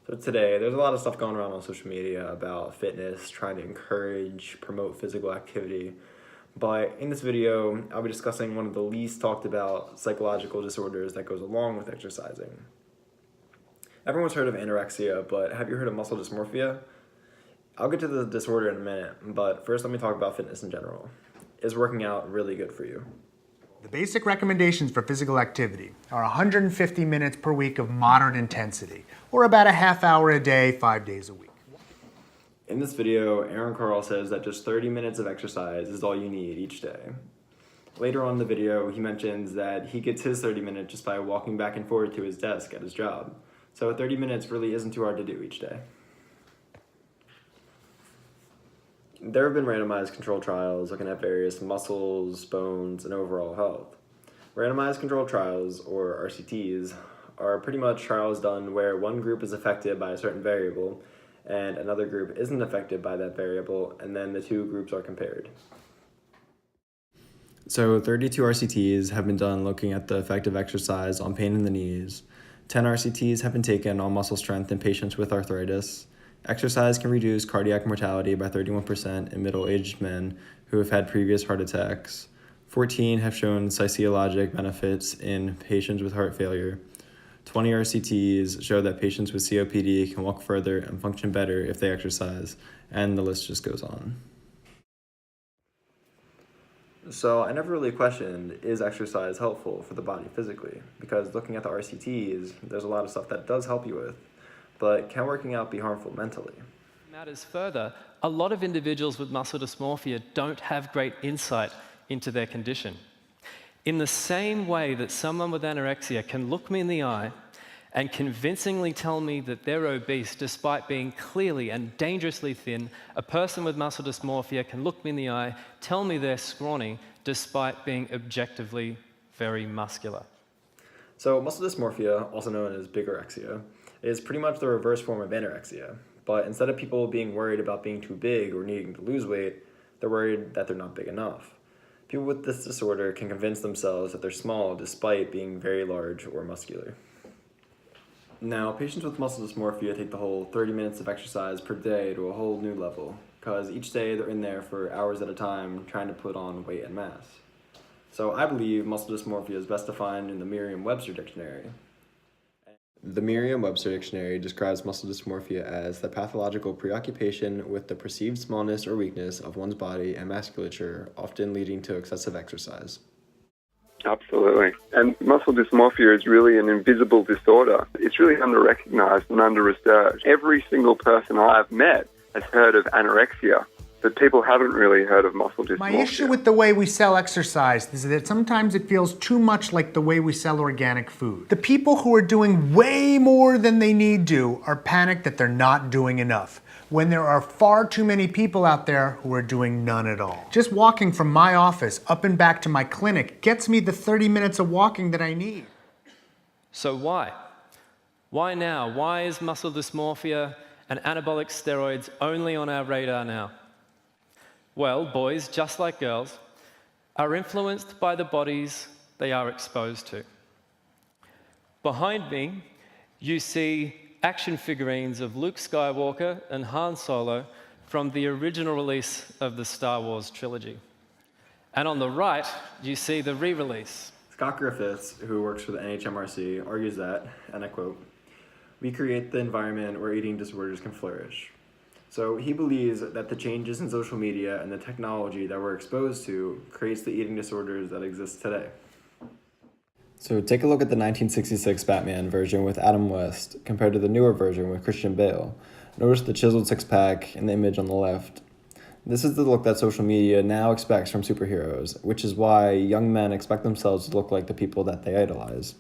So today, there's a lot of stuff going around on social media about fitness, trying to encourage, promote physical activity. But in this video, I'll be discussing one of the least talked about psychological disorders that goes along with exercising. Everyone's heard of anorexia, but have you heard of muscle dysmorphia? I'll get to the disorder in a minute, but first let me talk about fitness in general. Is working out really good for you? The basic recommendations for physical activity are 150 minutes per week of moderate intensity, or about a half hour a day, 5 days a week. In this video, Aaron Carl says that just 30 minutes of exercise is all you need each day. Later on in the video, he mentions that he gets his 30 minutes just by walking back and forth to his desk at his job. So 30 minutes really isn't too hard to do each day. There have been randomized control trials looking at various muscles, bones, and overall health. Randomized controlled trials, or RCTs, are pretty much trials done where one group is affected by a certain variable and another group isn't affected by that variable, and then the two groups are compared. So 32 RCTs have been done looking at the effect of exercise on pain in the knees. 10 RCTs have been taken on muscle strength in patients with arthritis. Exercise can reduce cardiac mortality by 31% in middle-aged men who have had previous heart attacks. 14 have shown physiologic benefits in patients with heart failure. 20 RCTs show that patients with COPD can walk further and function better if they exercise, and the list just goes on. So I never really questioned, is exercise helpful for the body physically? Because looking at the RCTs, there's a lot of stuff that does help you with. But can working out be harmful mentally? Matters further, a lot of individuals with muscle dysmorphia don't have great insight into their condition. In the same way that someone with anorexia can look me in the eye and convincingly tell me that they're obese despite being clearly and dangerously thin, a person with muscle dysmorphia can look me in the eye, tell me they're scrawny despite being objectively very muscular. So muscle dysmorphia, also known as bigorexia, is pretty much the reverse form of anorexia. But instead of people being worried about being too big or needing to lose weight, they're worried that they're not big enough. People with this disorder can convince themselves that they're small despite being very large or muscular. Now, patients with muscle dysmorphia take the whole 30 minutes of exercise per day to a whole new level, because each day they're in there for hours at a time trying to put on weight and mass. So I believe muscle dysmorphia is best defined in the Merriam-Webster dictionary. The Merriam-Webster dictionary describes muscle dysmorphia as the pathological preoccupation with the perceived smallness or weakness of one's body and musculature, often leading to excessive exercise. Absolutely. And muscle dysmorphia is really an invisible disorder. It's really under-recognized and under-researched. Every single person I've met has heard of anorexia, but people haven't really heard of muscle dysmorphia. My issue with the way we sell exercise is that sometimes it feels too much like the way we sell organic food. The people who are doing way more than they need to are panicked that they're not doing enough, when there are far too many people out there who are doing none at all. Just walking from my office up and back to my clinic gets me the 30 minutes of walking that I need. So why? Why now? Why is muscle dysmorphia and anabolic steroids only on our radar now? Well, boys, just like girls, are influenced by the bodies they are exposed to. Behind me, you see action figurines of Luke Skywalker and Han Solo from the original release of the Star Wars trilogy. And on the right, you see the re-release. Scott Griffiths, who works for the NHMRC, argues that, and I quote, "We create the environment where eating disorders can flourish." So he believes that the changes in social media and the technology that we're exposed to creates the eating disorders that exist today. So take a look at the 1966 Batman version with Adam West compared to the newer version with Christian Bale. Notice the chiseled six-pack in the image on the left. This is the look that social media now expects from superheroes, which is why young men expect themselves to look like the people that they idolize.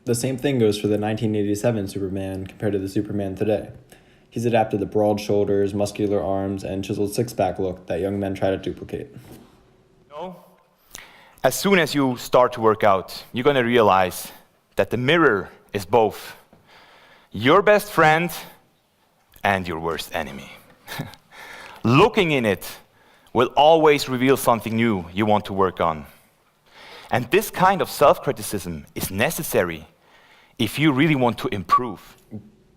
The same thing goes for the 1987 Superman compared to the Superman today. He's adapted the broad shoulders, muscular arms, and chiseled six-pack look that young men try to duplicate. As soon as you start to work out, you're going to realize that the mirror is both your best friend and your worst enemy. Looking in it will always reveal something new you want to work on. And this kind of self-criticism is necessary if you really want to improve.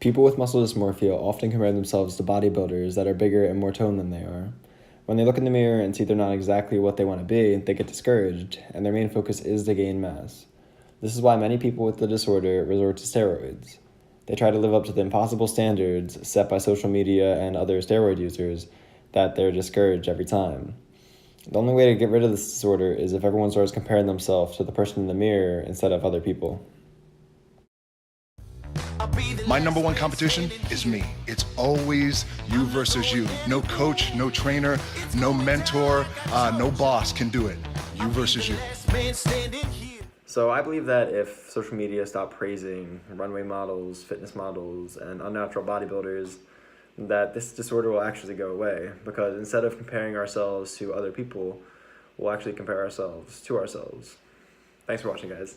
People with muscle dysmorphia often compare themselves to bodybuilders that are bigger and more toned than they are. When they look in the mirror and see they're not exactly what they want to be, they get discouraged, and their main focus is to gain mass. This is why many people with the disorder resort to steroids. They try to live up to the impossible standards set by social media and other steroid users that they're discouraged every time. The only way to get rid of this disorder is if everyone starts comparing themselves to the person in the mirror instead of other people. My number one competition is me. It's always you versus you. No coach, no trainer, no mentor, no boss can do it. You versus you. So I believe that if social media stopped praising runway models, fitness models, and unnatural bodybuilders, that this disorder will actually go away, because instead of comparing ourselves to other people, we'll actually compare ourselves to ourselves. Thanks for watching, guys.